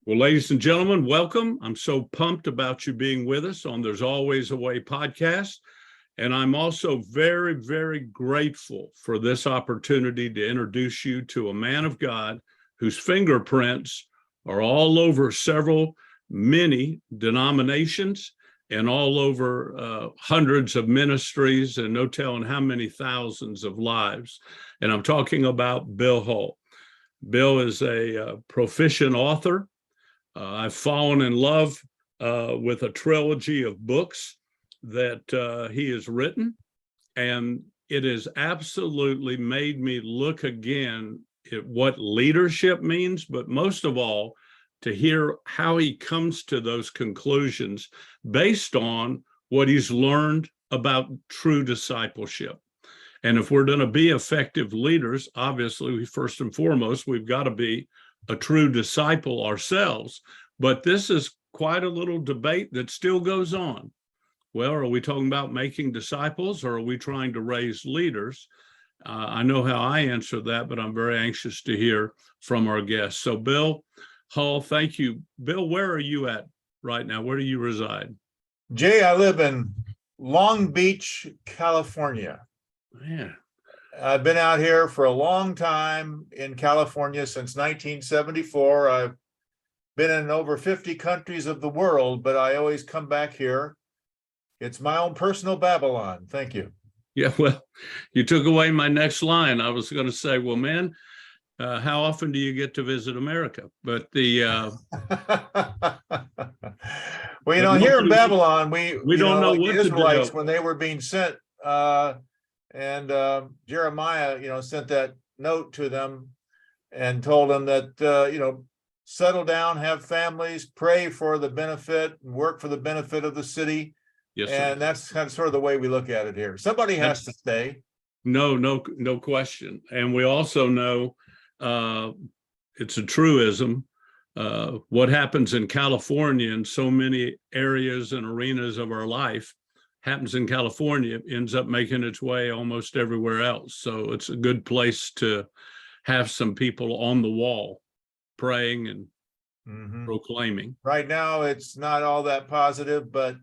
Well, ladies and gentlemen, welcome. I'm so pumped about you being with us on There's Always a Way podcast. And I'm also very, very grateful for this opportunity to introduce you to a man of God whose fingerprints are all over many denominations and all over hundreds of ministries and no telling how many thousands of lives. And I'm talking about Bill Hull. Bill is a proficient author. I've fallen in love with a trilogy of books that he has written, and it has absolutely made me look again at what leadership means, but most of all, to hear how he comes to those conclusions based on what he's learned about true discipleship. And if we're going to be effective leaders, obviously, first and foremost, we've got to be a true disciple ourselves. But this is quite a little debate that still goes on. Well, are we talking about making disciples, or are we trying to raise leaders? I know how I answer that, but I'm very anxious to hear from our guests. So Bill Hull, thank you. Bill, where are you at right now? Where do you reside? Jay, I live in Long Beach, California. Man. I've been out here for a long time in California since 1974. I've been in over 50 countries of the world, but I always come back here. It's my own personal Babylon. Thank you. Yeah, well, you took away my next line. I was going to say, well, man, how often do you get to visit America? But well, here in Babylon, we don't know like what the Israelites, to do. when they were being sent, and Jeremiah, sent that note to them and told them that, settle down, have families, pray for the benefit, and work for the benefit of the city. Yes, sir. And that's kind of sort of the way we look at it here. Somebody has to stay. No question. And we also know it's a truism. What happens in California in so many areas and arenas of our life happens in California, ends up making its way almost everywhere else. So it's a good place to have some people on the wall praying and proclaiming. Right now, it's not all that positive, but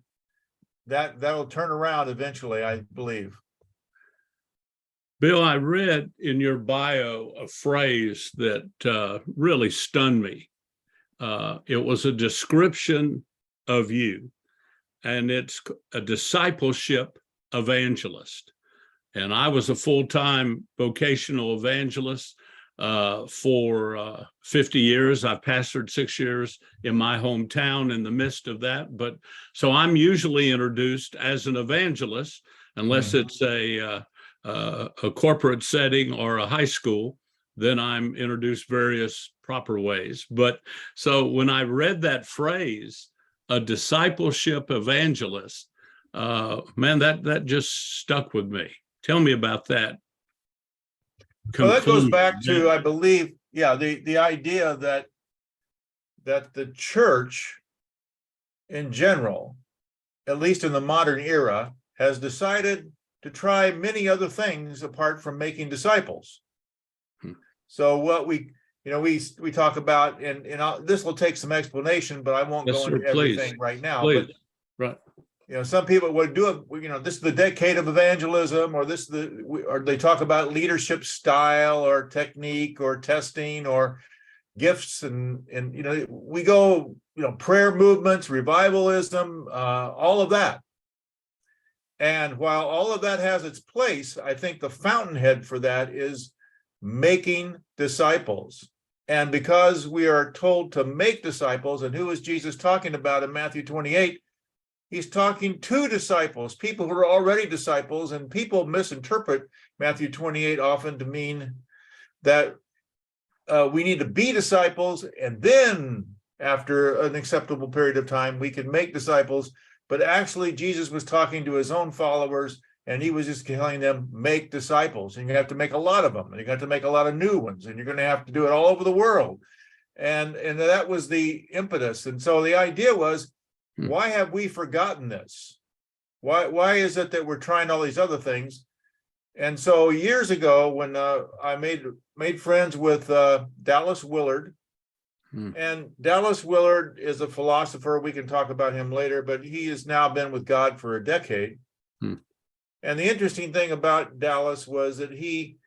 that'll turn around eventually, I believe. Bill, I read in your bio a phrase that really stunned me. It was a description of you, and it's a discipleship evangelist. And I was a full-time vocational evangelist for 50 years. I've pastored 6 years in my hometown in the midst of that. But so I'm usually introduced as an evangelist, unless it's a corporate setting or a high school, then I'm introduced various proper ways. But so when I read that phrase, a discipleship evangelist, man, that just stuck with me. Tell me about that. Well, that goes back to, I believe, the idea that the church in general, at least in the modern era, has decided to try many other things apart from making disciples. So what we talk about, and this will take some explanation, but I won't go into everything right now. Please. But right. Some people would do it. This is the decade of evangelism, or or they talk about leadership style, or technique, or testing, or gifts, and we go, prayer movements, revivalism, all of that. And while all of that has its place, I think the fountainhead for that is making disciples. And because we are told to make disciples, and who is Jesus talking about in Matthew 28? He's talking to disciples, people who are already disciples, and people misinterpret Matthew 28 often to mean that we need to be disciples, and then after an acceptable period of time, we can make disciples. But actually, Jesus was talking to his own followers, and he was just telling them, make disciples. And you have to make a lot of them, and you have to make a lot of new ones, and you're going to have to do it all over the world. And that was the impetus. And so the idea was, why have we forgotten this? Why is it that we're trying all these other things? And so years ago, when I made friends with Dallas Willard, Hmm. And Dallas Willard is a philosopher. We can talk about him later, but he has now been with God for a decade. Hmm. And the interesting thing about Dallas was that he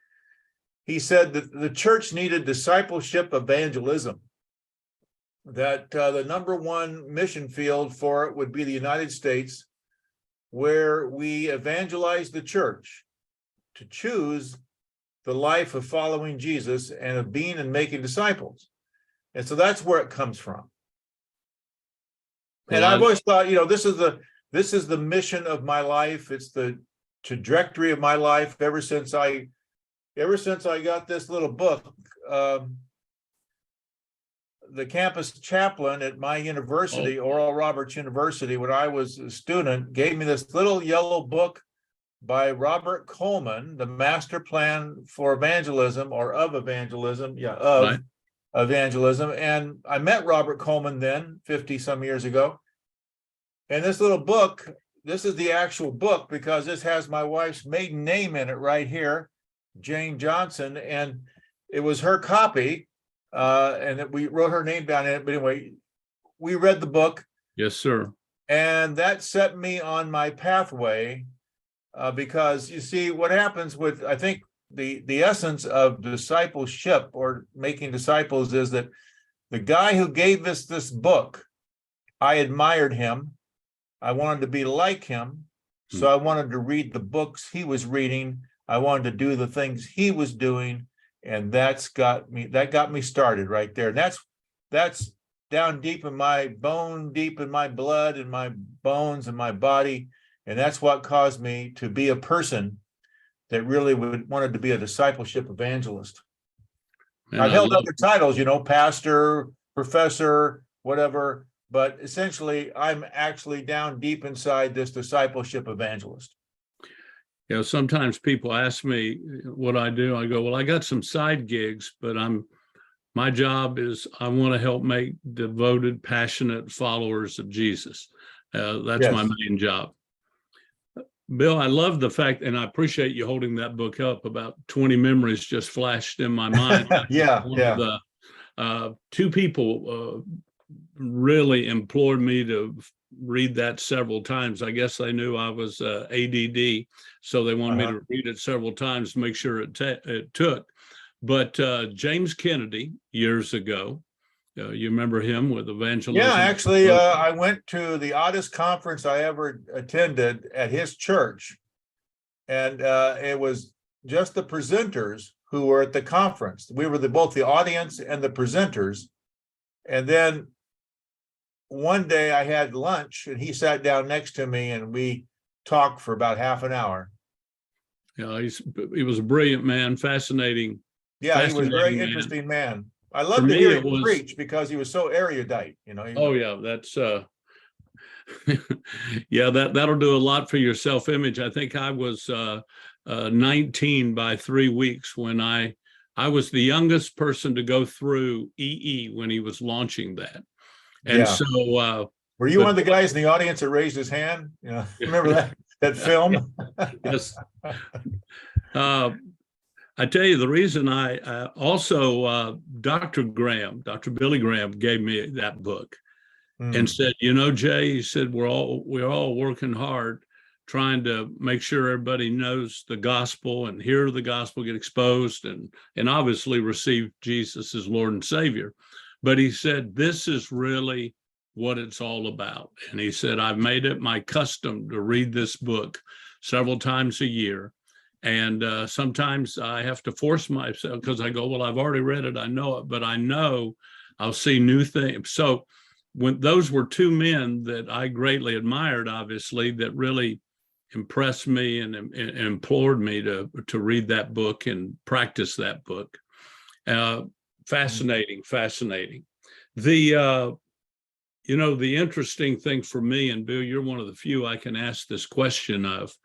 said that the church needed discipleship evangelism, that the number one mission field for it would be the United States, where we evangelize the church to choose the life of following Jesus and of being and making disciples. And so that's where it comes from. And I've always thought, this is the mission of my life. It's the trajectory of my life ever since I got this little book. The campus chaplain at my university, Oral Roberts University, when I was a student, gave me this little yellow book by Robert Coleman, The Master Plan for Evangelism, or of Evangelism. Yeah, of Right. evangelism. And I met Robert Coleman then, 50 some years ago. And this little book, this is the actual book, because this has my wife's maiden name in it right here, Jane Johnson. And it was her copy. And we wrote her name down in it. But anyway, we read the book. Yes, sir. And that set me on my pathway, because you see what happens with, I think, the essence of discipleship or making disciples is that the guy who gave us this book, I admired him. I wanted to be like him. So I wanted to read the books he was reading. I wanted to do the things he was doing. And that got me started right there. And that's down deep in my bone, deep in my blood and my bones and my body. And that's what caused me to be a person that really wanted to be a discipleship evangelist. And I've held other titles, pastor, professor, whatever, but essentially I'm actually down deep inside this discipleship evangelist. Sometimes people ask me what I do. I go, well, I got some side gigs, but my job is I want to help make devoted, passionate followers of Jesus. That's my main job. Bill, I love the fact, and I appreciate you holding that book up. About 20 memories just flashed in my mind. Two people really implored me to read that several times. I guess they knew I was ADD, so they wanted me to read it several times to make sure it took. But James Kennedy, years ago, you remember him with evangelism? Yeah, actually, I went to the oddest conference I ever attended at his church. And it was just the presenters who were at the conference. We were both the audience and the presenters. And then one day I had lunch and he sat down next to me and we talked for about half an hour. Yeah, he was a brilliant man, fascinating. Yeah, he was a very interesting man. I love to hear him preach because he was so erudite, Oh yeah, that's yeah, that'll do a lot for your self-image. I think I was 19 by 3 weeks when I was the youngest person to go through EE when he was launching that. And so were you one of the guys in the audience that raised his hand? Remember that film? Yes. I tell you, the reason I also, Dr. Billy Graham gave me that book and said, Jay, he said, we're all working hard trying to make sure everybody knows the gospel and hear the gospel, get exposed and obviously receive Jesus as Lord and Savior. But he said, this is really what it's all about. And he said, I've made it my custom to read this book several times a year. And sometimes I have to force myself because I go, well, I've already read it. I know it, but I know I'll see new things. So when those were two men that I greatly admired, obviously, that really impressed me and implored me to read that book and practice that book. Fascinating. The interesting thing for me, and Bill, you're one of the few I can ask this question of,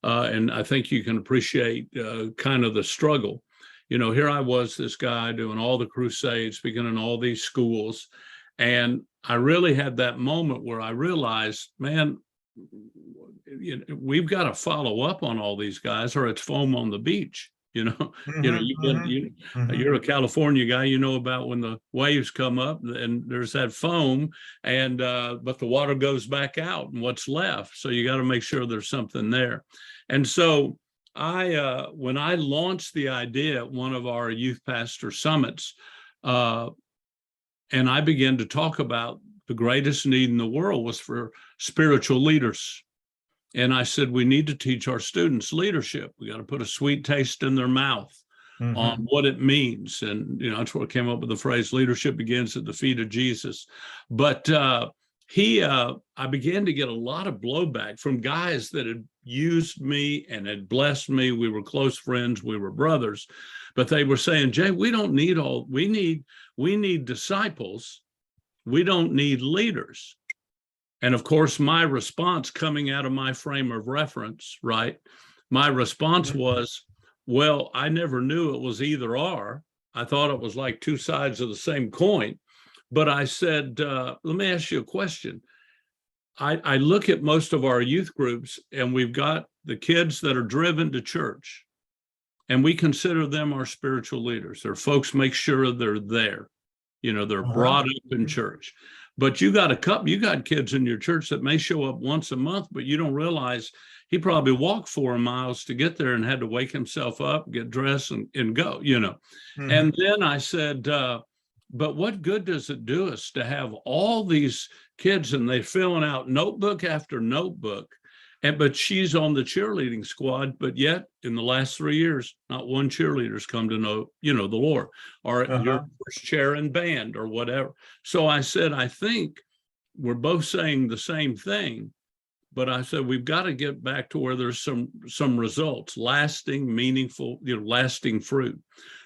and I think you can appreciate kind of the struggle. Here I was, this guy doing all the crusades, speaking in all these schools. And I really had that moment where I realized, man, we've got to follow up on all these guys or it's foam on the beach. You've been, you're a California guy, you know about when the waves come up and there's that foam and, but the water goes back out and what's left. So you got to make sure there's something there. And so when I launched the idea at one of our youth pastor summits, and I began to talk about the greatest need in the world was for spiritual leaders. And I said, we need to teach our students leadership. We got to put a sweet taste in their mouth on what it means. And, that's where I came up with the phrase, leadership begins at the feet of Jesus. But I began to get a lot of blowback from guys that had used me and had blessed me. We were close friends. We were brothers. But they were saying, Jay, we don't need we need disciples. We don't need leaders. And of course, my response coming out of my frame of reference, right? My response was, well, I never knew it was either or. I thought it was like two sides of the same coin. But I said, let me ask you a question. I look at most of our youth groups and we've got the kids that are driven to church and we consider them our spiritual leaders. They're folks make sure they're there. They're brought up in church. But you got kids in your church that may show up once a month, but you don't realize he probably walked 4 miles to get there and had to wake himself up, get dressed and go, And then I said, but what good does it do us to have all these kids and they're filling out notebook after notebook, but she's on the cheerleading squad, but yet in the last 3 years, not one cheerleader's come to know, the Lord, or your first chair in band or whatever. So I said, I think we're both saying the same thing, but I said, we've got to get back to where there's some results, lasting, meaningful, lasting fruit.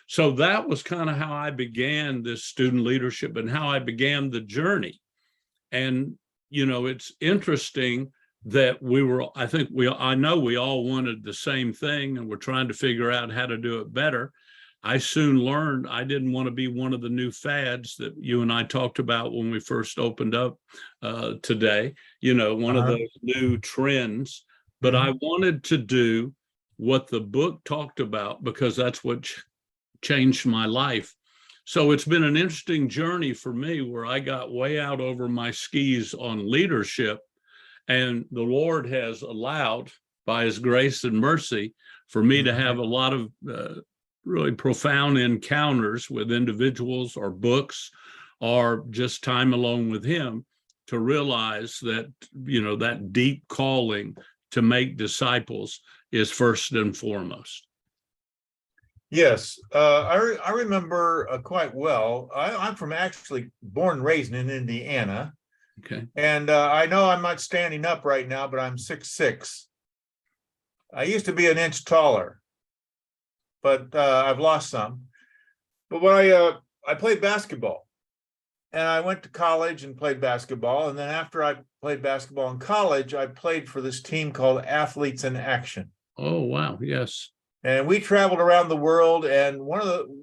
So that was kind of how I began this student leadership and how I began the journey. And, it's interesting that I know we all wanted the same thing and we're trying to figure out how to do it better. I soon learned I didn't want to be one of the new fads that you and I talked about when we first opened up today, one of those new trends, but I wanted to do what the book talked about because that's what changed my life. So it's been an interesting journey for me where I got way out over my skis on leadership. And the Lord has allowed, by his grace and mercy, for me to have a lot of really profound encounters with individuals or books or just time alone with him to realize that, that deep calling to make disciples is first and foremost. Yes, I remember quite well. I'm from actually born and raised in Indiana. Okay. And I know I'm not standing up right now, but I'm 6'6". I used to be an inch taller, but I've lost some. But when I played basketball, and I went to college and played basketball. And then after I played basketball in college, I played for this team called Athletes in Action. Oh, wow. Yes. And we traveled around the world, and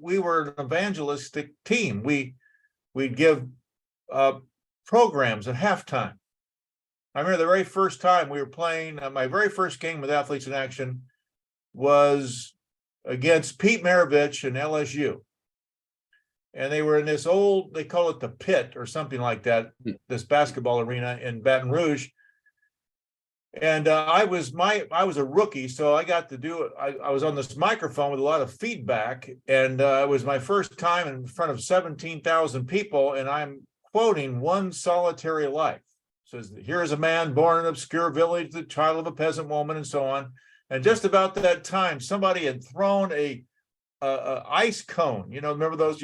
we were an evangelistic team. We'd give programs at halftime. I remember the very first time we were playing, my very first game with Athletes in Action was against Pete Maravich and LSU. And they were in this old, they call it the Pit or something like that, this basketball arena in Baton Rouge. And I was a rookie, so I got to do it. I was on this microphone with a lot of feedback, and it was my first time in front of 17,000 people, and I'm quoting One Solitary Life. It says, here is a man born in an obscure village, the child of a peasant woman, and so on. And just about that time, somebody had thrown a ice cone. Remember those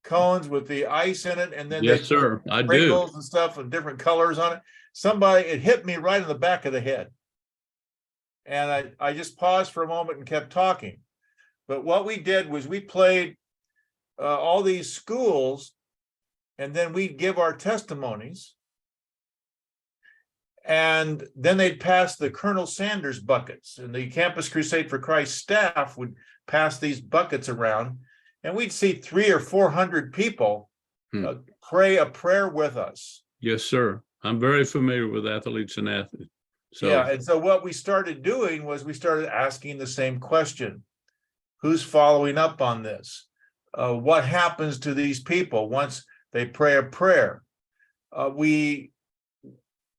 cones with the ice in it, and then yes, sir, I do, sprinkles and stuff and different colors on it. It hit me right in the back of the head. And I just paused for a moment and kept talking. But what we did was we played all these schools, and then we'd give our testimonies. And then they'd pass the Colonel Sanders buckets, and the Campus Crusade for Christ staff would pass these buckets around, and we'd see 300 or 400 people pray a prayer with us. Yes, sir. I'm very familiar with Athletes and Athletes. So, yeah, and so what we started doing was we started asking the same question. Who's following up on this? What happens to these people once they pray a prayer? And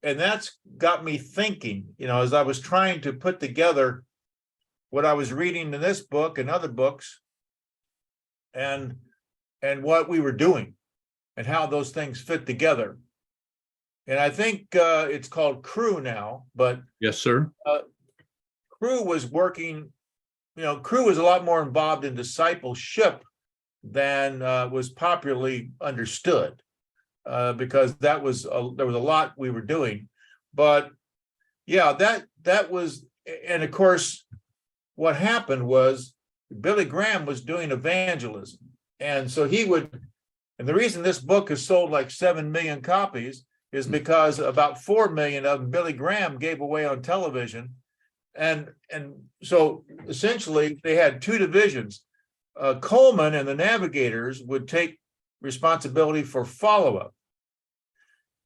that's got me thinking, as I was trying to put together what I was reading in this book and other books, and what we were doing and how those things fit together. And I think it's called Crew now, but Yes, sir. Crew was working, Crew was a lot more involved in discipleship than was popularly understood, because there was a lot we were doing. But yeah, that was, and of course, what happened was Billy Graham was doing evangelism. And so and the reason this book has sold like 7 million copies is because about 4 million of them Billy Graham gave away on television. And so essentially they had two divisions. Coleman and the Navigators would take responsibility for follow-up.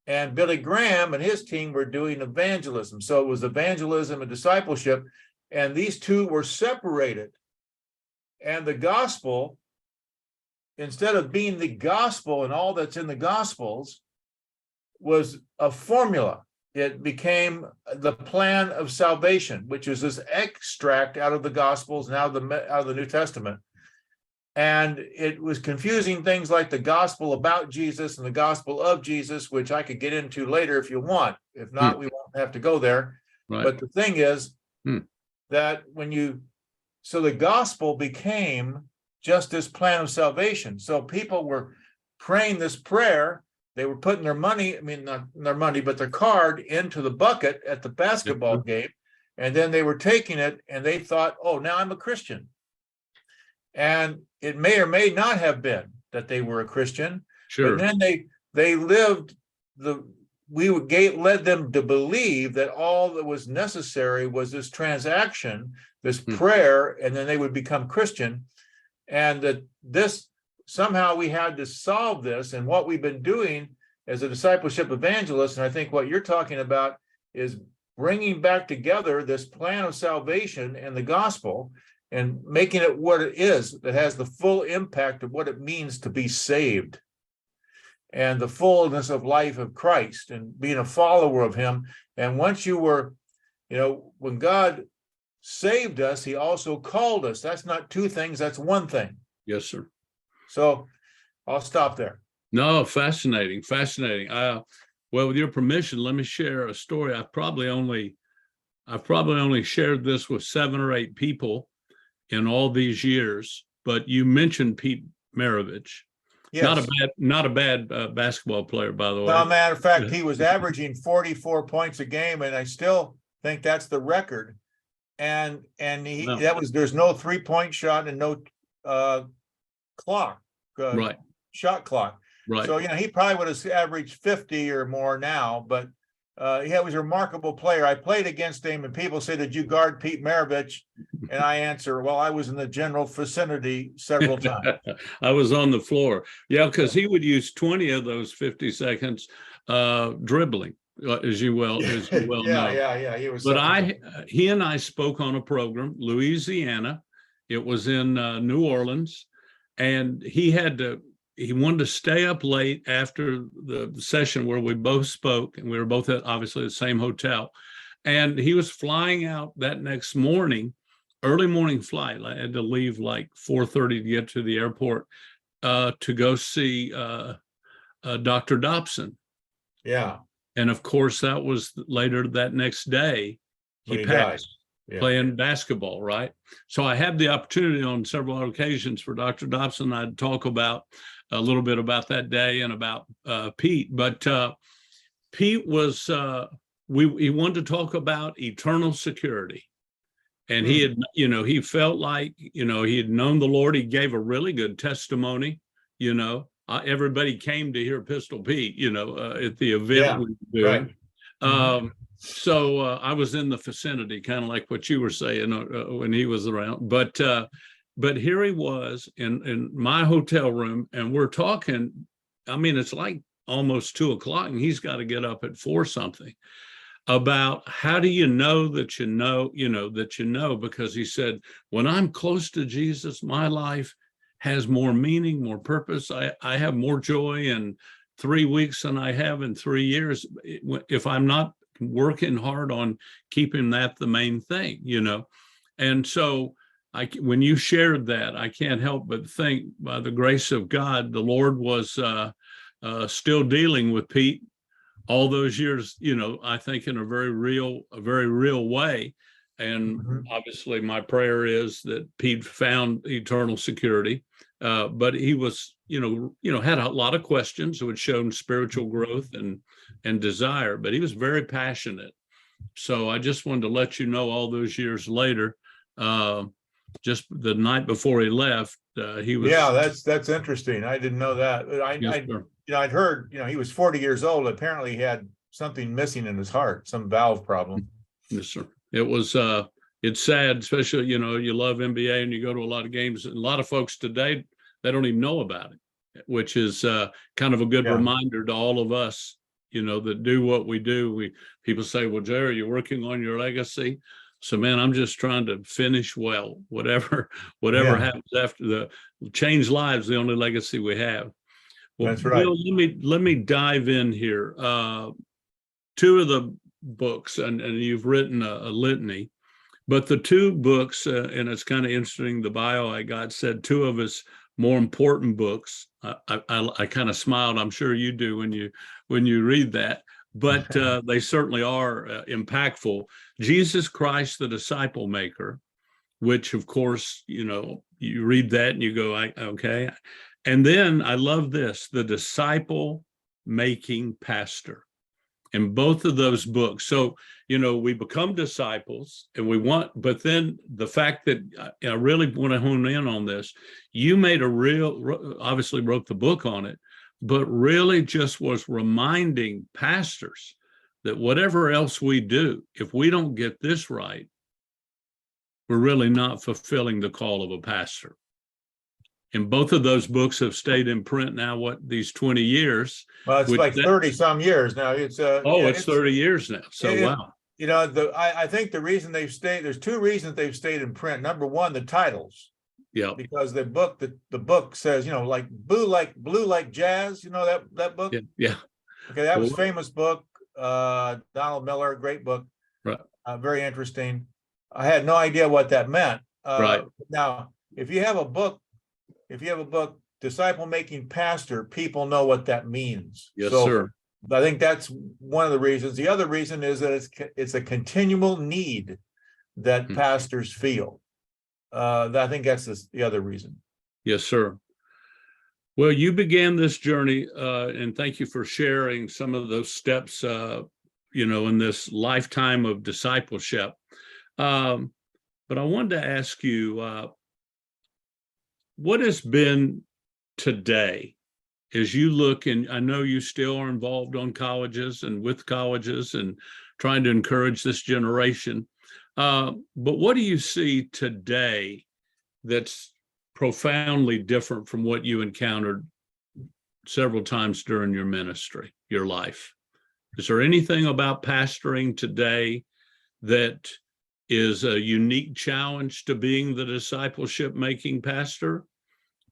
And Billy Graham and his team were doing evangelism. So it was evangelism and discipleship. And these two were separated. And the gospel, instead of being the gospel and all that's in the gospels, was a formula. It became the plan of salvation, which is this extract out of the gospels and out of the New Testament. And it was confusing things like the gospel about Jesus and the gospel of Jesus, which I could get into later if you want. If not, we won't have to go there. Right. But the thing is that so the gospel became just this plan of salvation. So people were praying this prayer. They were putting their money, not their money, but their card into the bucket at the basketball game. And then they were taking it and they thought, oh, now I'm a Christian. And it may or may not have been that they were a Christian. Sure. But then they lived led them to believe that all that was necessary was this transaction, this prayer, and then they would become Christian. And that this somehow we had to solve this. And what we've been doing as a discipleship evangelist, and I think what you're talking about is bringing back together this plan of salvation and the gospel and making it what it is, that has the full impact of what it means to be saved and the fullness of life of Christ and being a follower of him. And once you were, when God saved us, he also called us. That's not two things, that's one thing. Yes, sir. So I'll stop there. No, fascinating. Well, with your permission, let me share a story. I've probably only shared this with 7 or 8 people in all these years, but you mentioned Pete Maravich. Yes. Not a bad basketball player, by the way. No, matter of fact, he was averaging 44 points a game, and I still think that's the record. And there's no 3-point shot and no clock, right, shot clock. Right. So he probably would have averaged 50 or more now, but he was a remarkable player. I played against him, and people say, "Did you guard Pete Maravich?" And I answer, "Well, I was in the general vicinity several times." I was on the floor. Yeah, because he would use 20 of those 50 seconds dribbling, as you well know. Yeah. He was. But he and I spoke on a program, Louisiana. It was in New Orleans, and he wanted to stay up late after the session where we both spoke, and we were both at obviously the same hotel. And he was flying out that next morning, early morning flight. I had to leave like 4:30 to get to the airport to go see Dr. Dobson. Yeah. And of course, that was later that next day, he passed. Playing basketball, right? So I had the opportunity on several occasions for Dr. Dobson. I'd talk about a little bit about that day and about Pete. But Pete was, he wanted to talk about eternal security. And he had, he felt like, he had known the Lord. He gave a really good testimony. Everybody came to hear Pistol Pete, at the event we were doing. Right. So I was in the vicinity, kind of like what you were saying when he was around. But here he was in my hotel room, and we're talking. I mean, it's like almost 2:00, and he's got to get up at 4 something. about how do you know that you know, because he said, when I'm close to Jesus, my life has more meaning, more purpose. I have more joy in 3 weeks than I have in 3 years if I'm not working hard on keeping that the main thing, And so when you shared that, I can't help but think, by the grace of God, the Lord was still dealing with Pete all those years, I think in a very real way. And obviously my prayer is that Pete found eternal security. But he was, had a lot of questions, which showed spiritual growth and desire, but he was very passionate. So I just wanted to let you know, all those years later, just the night before he left, he was. Yeah, that's interesting. I didn't know that. I'd heard, he was 40 years old. Apparently he had something missing in his heart, some valve problem. Yes, sir. It was, it's sad, especially, you love NBA and you go to a lot of games. And a lot of folks today, they don't even know about it, which is kind of a good reminder to all of us, that do what we do. People say, well, Jerry, you're working on your legacy. So, man, I'm just trying to finish well, whatever happens after the change lives, the only legacy we have. Well, that's right. Bill, let me dive in here. Two of the books, and you've written a litany, but the two books, and it's kind of interesting, the bio I got said two of his more important books. I kind of smiled. I'm sure you do when you read that, but they certainly are impactful. Jesus Christ, the Disciple Maker, which of course, you read that and you go, okay. And then I love this, the Disciple Making Pastor. In both of those books. So, we become disciples and but then the fact that I really want to hone in on this, you made obviously wrote the book on it, but really just was reminding pastors that whatever else we do, if we don't get this right, we're really not fulfilling the call of a pastor. And both of those books have stayed in print now, these 20 years? Well, it's like 30 some years now. It's it's 30 years now. So wow. I think the reason they've stayed, there's two reasons they've stayed in print. Number one, the titles. Yeah. Because the book says, like blue like jazz, that book? Yeah. Okay, that was famous book. Donald Miller, great book. Right. Very interesting. I had no idea what that meant. Right. Now, if you have a book, Disciple Making Pastor, people know what that means. Yes, sir. I think that's one of the reasons. The other reason is that it's a continual need that pastors feel. I think that's the other reason. Yes, sir. Well, you began this journey, and thank you for sharing some of those steps, in this lifetime of discipleship. But I wanted to ask you, what has been today, as you look, and I know you still are involved on colleges and with colleges and trying to encourage this generation, but what do you see today that's profoundly different from what you encountered several times during your ministry, your life? Is there anything about pastoring today that is a unique challenge to being the discipleship making pastor?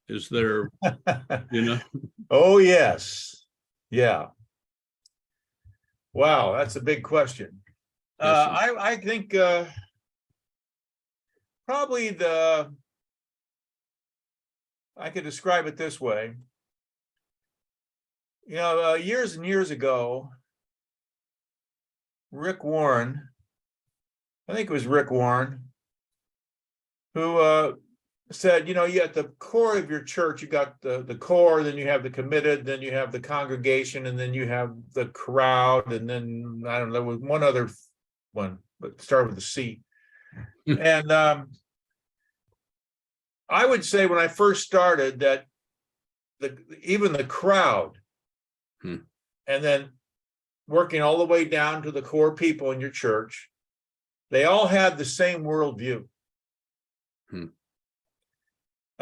Is there, Oh, yes. Yeah. Wow, that's a big question. Yes, I think probably I could describe it this way. Years and years ago, Rick Warren, I think it was Rick Warren, who said, you at the core of your church, you got the core, then you have the committed, then you have the congregation, and then you have the crowd, and then, I don't know, there was one other one, but started with a C. And I would say when I first started that even the crowd, and then working all the way down to the core people in your church, they all had the same worldview.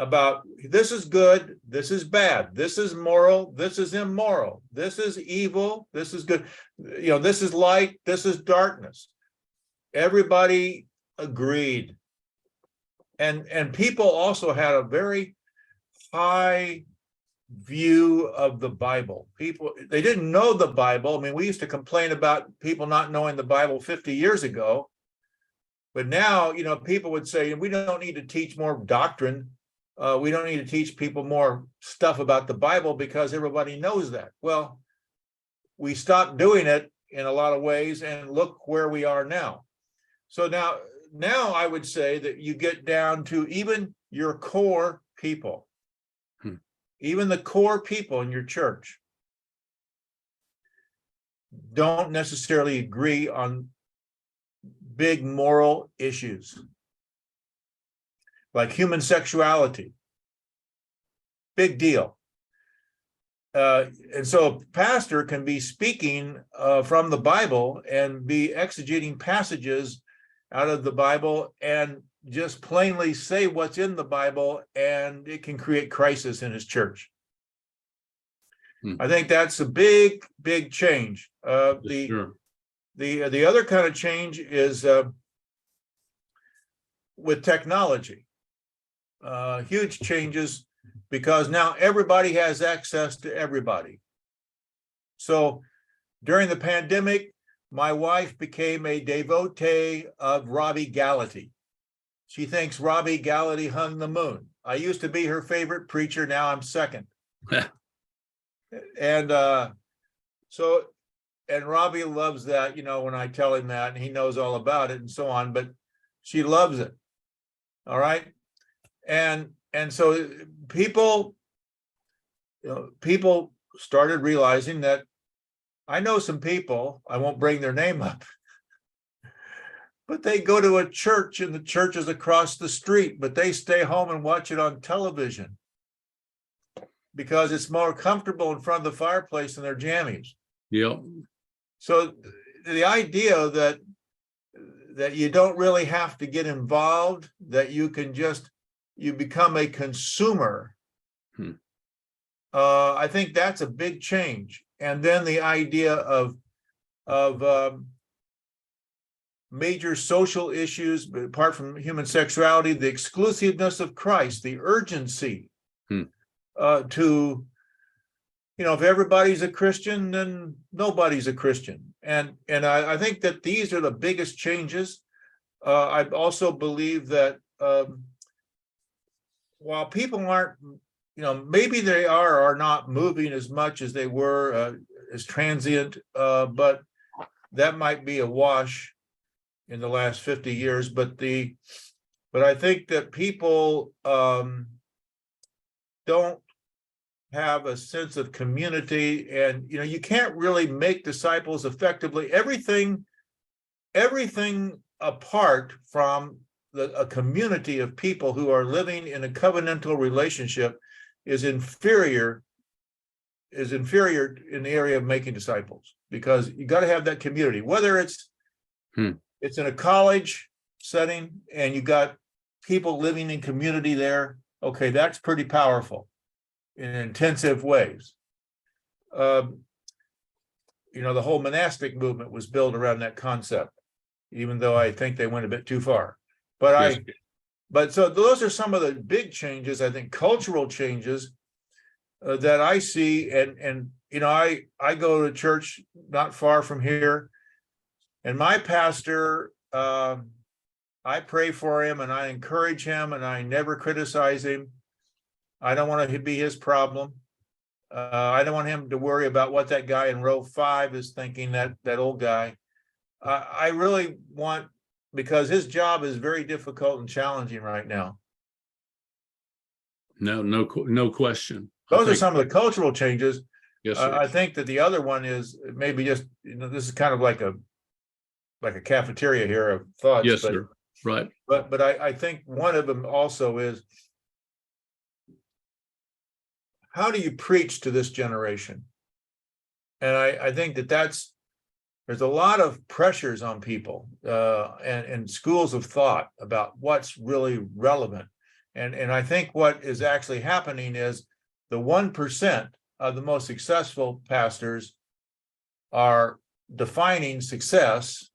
about this is good, this is bad, this is moral, this is immoral, this is evil, this is good, this is light, this is darkness. Everybody agreed. And people also had a very high view of the Bible. People, they didn't know the Bible. I mean, we used to complain about people not knowing the Bible 50 years ago. But now, people would say, we don't need to teach more doctrine. We don't need to teach people more stuff about the Bible because everybody knows that. Well, we stopped doing it in a lot of ways, and look where we are now. So now I would say that you get down to even your core people, even the core people in your church don't necessarily agree on big moral issues like human sexuality. Big deal. And so a pastor can be speaking from the Bible and be exegeting passages out of the Bible and just plainly say what's in the Bible, and it can create crisis in his church. I think that's a big, big change. Sure. The other kind of change is with technology. Huge changes, because now everybody has access to everybody. So during the pandemic, my wife became a devotee of Robbie Gallaty. She thinks Robbie Gallaty hung the moon. I used to be her favorite preacher. Now I'm second. And Robbie loves that, when I tell him that, and he knows all about it and so on, but she loves it. All right. And so people started realizing that I know some people, I won't bring their name up, but they go to a church and the church is across the street, but they stay home and watch it on television because it's more comfortable in front of the fireplace in their jammies. Yep. So the idea that you don't really have to get involved, that you can you become a consumer. I think that's a big change. And then the idea of major social issues, but apart from human sexuality, the exclusiveness of Christ, the urgency to, if everybody's a Christian, then nobody's a Christian. And I think that these are the biggest changes. I also believe that while people aren't, maybe they are not moving as much as they were as transient, but that might be a wash in the last 50 years. But I think that people don't have a sense of community, and you can't really make disciples effectively. Everything apart from a community of people who are living in a covenantal relationship is inferior in the area of making disciples, because you got to have that community, whether it's in a college setting and you got people living in community there. Okay, that's pretty powerful in intensive ways. The whole monastic movement was built around that concept, even though I think they went a bit too far. But so those are some of the big changes, I think, cultural changes that I see. And I go to church not far from here, and my pastor, I pray for him and I encourage him and I never criticize him. I don't want to be his problem. I don't want him to worry about what that guy in row 5 is thinking, that old guy. I really want, because his job is very difficult and challenging right now. No question. Those are some of the cultural changes. Yes, sir. I think that the other one is maybe just, this is kind of like a cafeteria here of thoughts. Yes, sir. Right. But I think one of them also is, how do you preach to this generation? And I think there's a lot of pressures on people and schools of thought about what's really relevant. And I think what is actually happening is the 1% of the most successful pastors are defining success,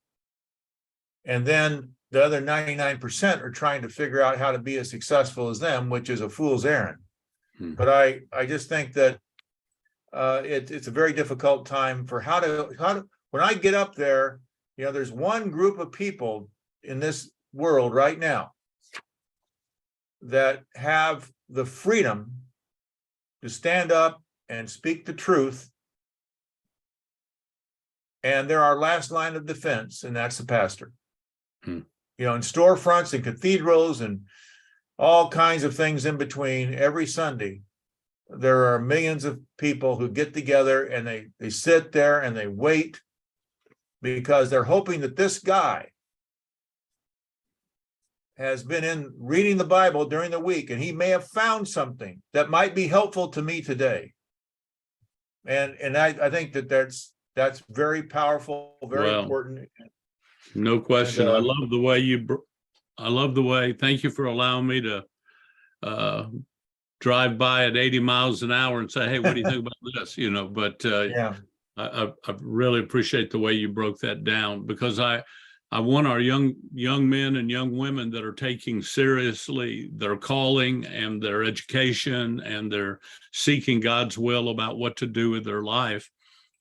and then the other 99% are trying to figure out how to be as successful as them, which is a fool's errand. But I just think that it's a very difficult time for how to when I get up there, there's one group of people in this world right now that have the freedom to stand up and speak the truth, and they're our last line of defense, and that's the pastor. In storefronts and cathedrals and all kinds of things in between, every Sunday there are millions of people who get together and they sit there and they wait, because they're hoping that this guy has been in reading the Bible during the week, and he may have found something that might be helpful to me today. And I think that's very powerful, very important. No question. I love the way thank you for allowing me to drive by at 80 miles an hour and say, hey, what do you think about this? But I really appreciate the way you broke that down, because I want our young men and young women that are taking seriously their calling and their education, and they're seeking God's will about what to do with their life,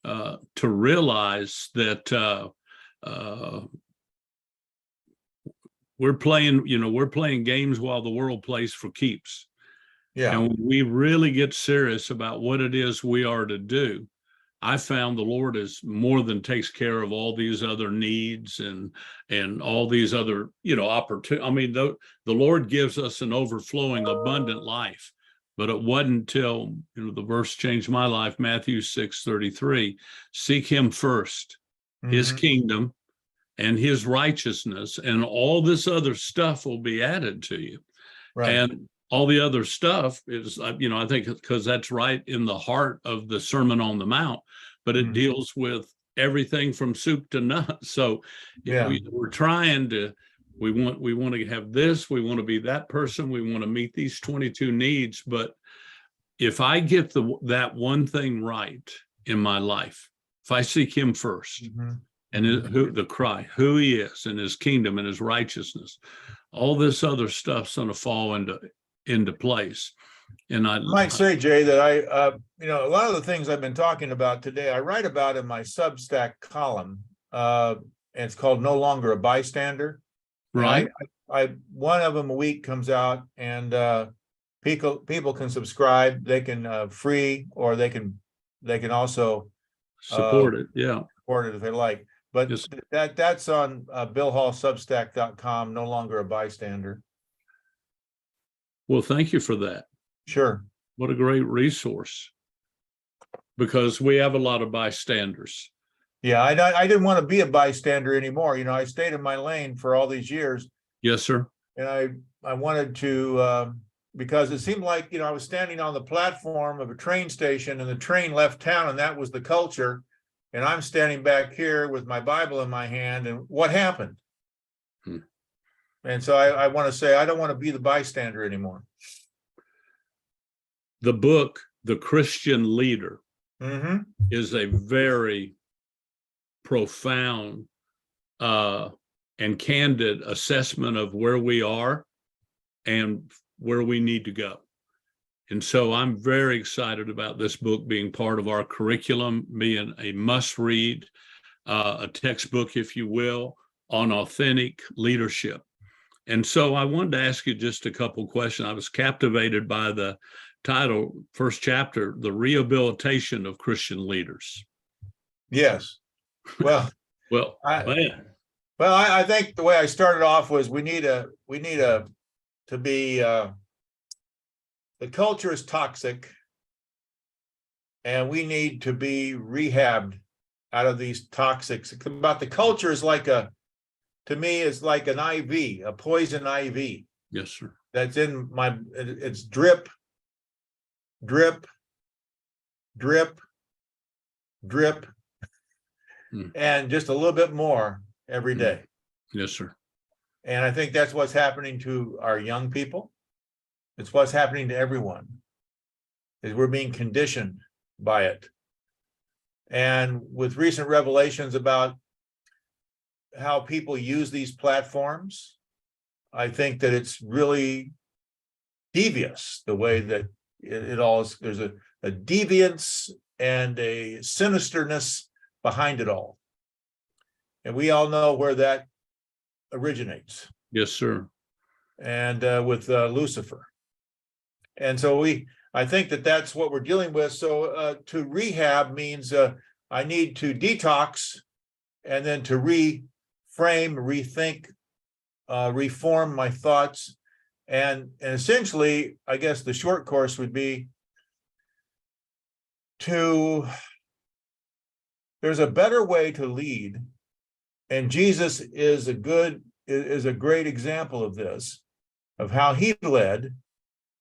to realize that we're playing games while the world plays for keeps. And when we really get serious about what it is we are to do, I found the Lord is more than takes care of all these other needs and all these other, opportunities. I mean, the Lord gives us an overflowing, abundant life. But it wasn't until, the verse changed my life, Matthew 6:33, seek him first, his kingdom and his righteousness, and all this other stuff will be added to you. Right. And all the other stuff is, I think because that's right in the heart of the Sermon on the Mount, but it deals with everything from soup to nuts. So we're trying to, we want to have this, we want to be that person, we want to meet these 22 needs. But if I get that one thing right in my life, if I seek him first, and who he is and his kingdom and his righteousness, all this other stuff's going to fall into place. And I might say, Jay, that a lot of the things I've been talking about today, I write about in my Substack column, and it's called No Longer a Bystander. Right. I one of them a week comes out, and people can subscribe. They can free, or they can also support it. Yeah, support it if they like. But that's on BillHallSubstack.com. No Longer a Bystander. Well, thank you for that. Sure. What a great resource, because we have a lot of bystanders. Yeah, I didn't want to be a bystander anymore. I stayed in my lane for all these years. Yes, sir. And I wanted to, because it seemed like, I was standing on the platform of a train station, and the train left town, and that was the culture. And I'm standing back here with my Bible in my hand, and what happened? And so I want to say, I don't want to be the bystander anymore. The book, The Christian Leader, is a very profound and candid assessment of where we are and where we need to go. And so I'm very excited about this book being part of our curriculum, being a must-read, a textbook, if you will, on authentic leadership. And so I wanted to ask you just a couple questions. I was captivated by the title, first chapter, The Rehabilitation of Christian Leaders. Yes. Well, I think the way I started off was we need to be, the culture is toxic, and we need to be rehabbed out of these toxics. About the culture is to me, it's like an IV, a poison IV. Yes, sir. That's in it's drip, drip, drip, drip, and just a little bit more every day. Yes, sir. And I think that's what's happening to our young people. It's what's happening to everyone, is we're being conditioned by it. And with recent revelations about how people use these platforms, I think that it's really devious the way that it all is. There's a deviance and a sinisterness behind it all. And we all know where that originates. Yes, sir. And with Lucifer. And so I think that that's what we're dealing with. So to rehab means I need to detox and then to reframe, rethink, reform my thoughts. And essentially, I guess the short course would be there's a better way to lead. And Jesus is a great example of this, of how he led.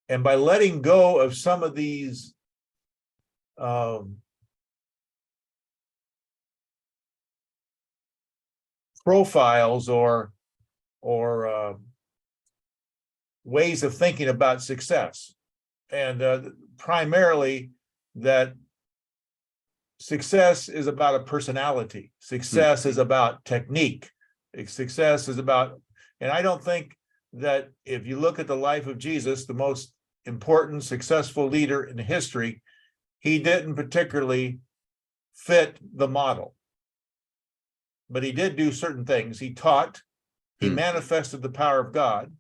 And by letting go of some of these profiles or ways of thinking about success, and primarily that success is about a personality. Success is about technique. Success is about, and I don't think that if you look at the life of Jesus, the most important, successful leader in history, he didn't particularly fit the model. But he did do certain things. He taught, he manifested the power of God,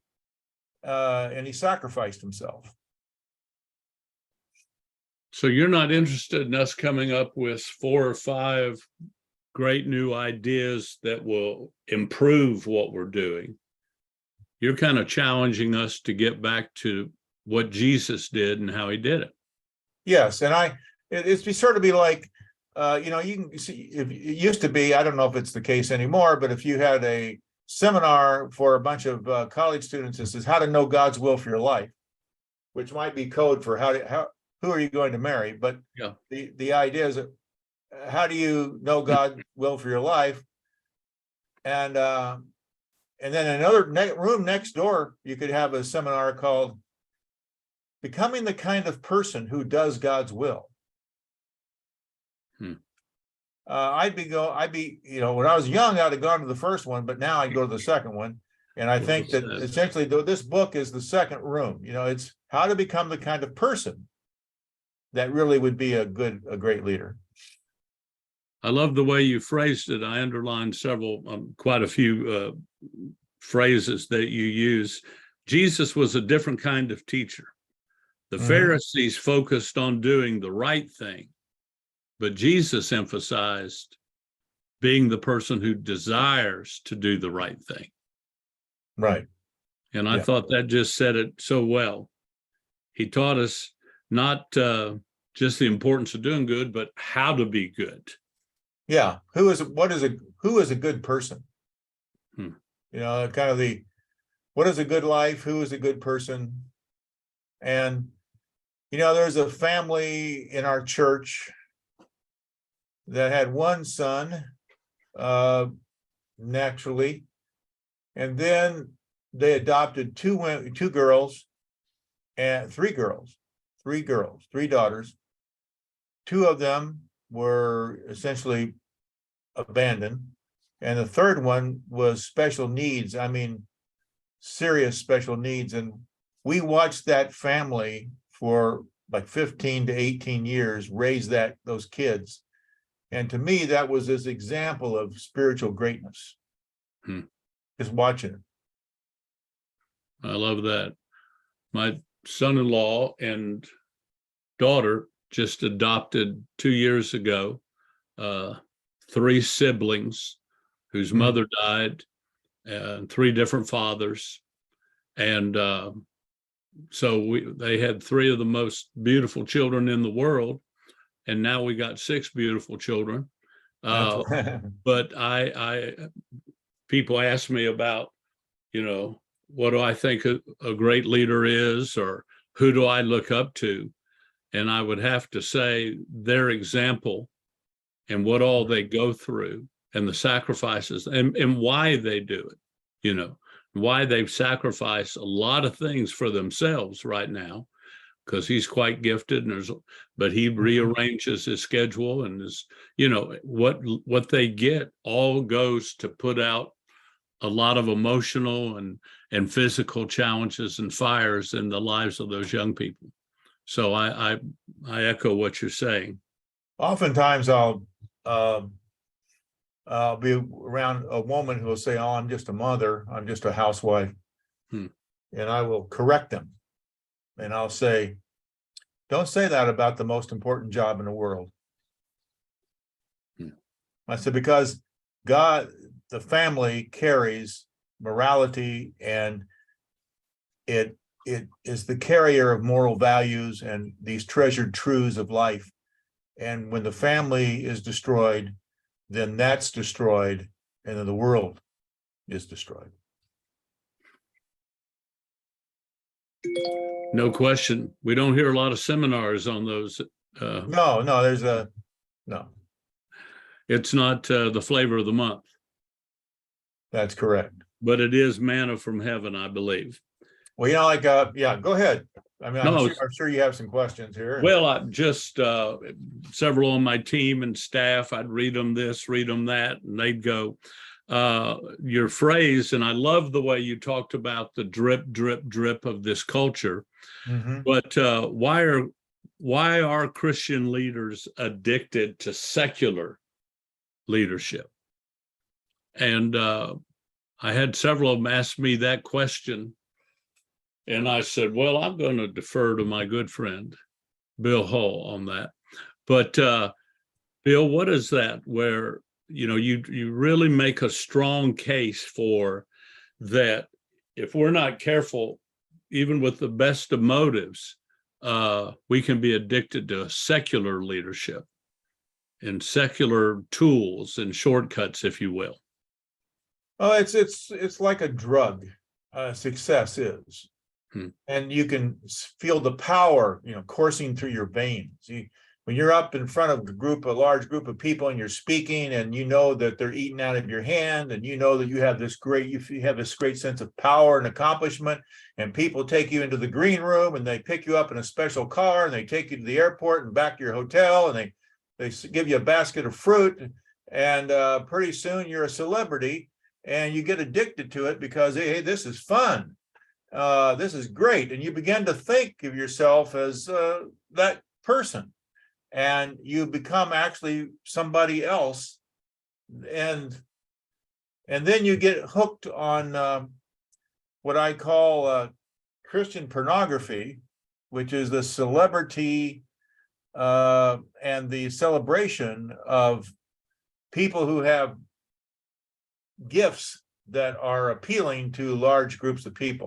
and he sacrificed himself. So you're not interested in us coming up with 4 or 5 great new ideas that will improve what we're doing. You're kind of challenging us to get back to what Jesus did and how he did it. Yes, and it's sort of be like, you can see, if it used to be, I don't know if it's the case anymore, but if you had a seminar for a bunch of college students, this is how to know God's will for your life, which might be code for who are you going to marry? But yeah, the idea is, how do you know God's will for your life? And then another room next door, you could have a seminar called Becoming the Kind of Person Who Does God's Will. I'd be, when I was young, I'd have gone to the first one, but now I go to the second one. And I think that essentially, this book is the second room. It's how to become the kind of person that really would be a great leader. I love the way you phrased it. I underlined quite a few phrases that you use. Jesus was a different kind of teacher. The Pharisees focused on doing the right thing, but Jesus emphasized being the person who desires to do the right thing. Right. And I thought that just said it so well. He taught us not just the importance of doing good, but how to be good. Yeah. Who is a good person? Kind of what is a good life? Who is a good person? And, there's a family in our church that had one son, naturally, and then they adopted two girls and three daughters. 2 of them were essentially abandoned, and the third one was special needs. I mean, serious special needs. And we watched that family for like 15 to 18 years raise those kids. And to me, that was this example of spiritual greatness. Just watching it. I love that. My son-in-law and daughter just adopted 2 years ago 3 siblings whose mother died, and 3 different fathers. And so they had 3 of the most beautiful children in the world. And now we got 6 beautiful children. But people ask me about, what do I think a great leader is, or who do I look up to? And I would have to say their example and what all they go through and the sacrifices and why they do it. why they've sacrificed a lot of things for themselves right now, because he's quite gifted, and but he rearranges his schedule, and what they get all goes to put out a lot of emotional and physical challenges and fires in the lives of those young people. So I echo what you're saying. Oftentimes I'll be around a woman who will say, "Oh, I'm just a mother. I'm just a housewife." And I will correct them. And I'll say, "Don't say that about the most important job in the world." I said, because God, the family carries morality, and it is the carrier of moral values and these treasured truths of life. And when the family is destroyed, then that's destroyed, and then the world is destroyed. No question. We don't hear a lot of seminars on those. No, no. It's not the flavor of the month. That's correct. But it is manna from heaven, I believe. Well, yeah, go ahead. I mean, I'm sure you have some questions here. Well, I just several on my team and staff, I'd read them this, read them that, and they'd go, your phrase, and I love the way you talked about the drip, drip, drip of this culture. But why are Christian leaders addicted to secular leadership? And I had several of them ask me that question. And I said, well, I'm going to defer to my good friend, Bill Hull, on that. But Bill, what is that where, you really make a strong case for that? If we're not careful, even with the best of motives, we can be addicted to secular leadership and secular tools and shortcuts, if you will. Oh, it's like a drug. Success is. And you can feel the power, coursing through your veins. When you're up in front of a large group of people, and you're speaking, and you know that they're eating out of your hand, and you know that you have this great sense of power and accomplishment, and people take you into the green room, and they pick you up in a special car, and they take you to the airport and back to your hotel, and they give you a basket of fruit, and pretty soon you're a celebrity, and you get addicted to it because, hey, this is fun. This is great. And you begin to think of yourself as that person, and you become actually somebody else. And then you get hooked on what I call Christian pornography, which is the celebrity and the celebration of people who have gifts that are appealing to large groups of people.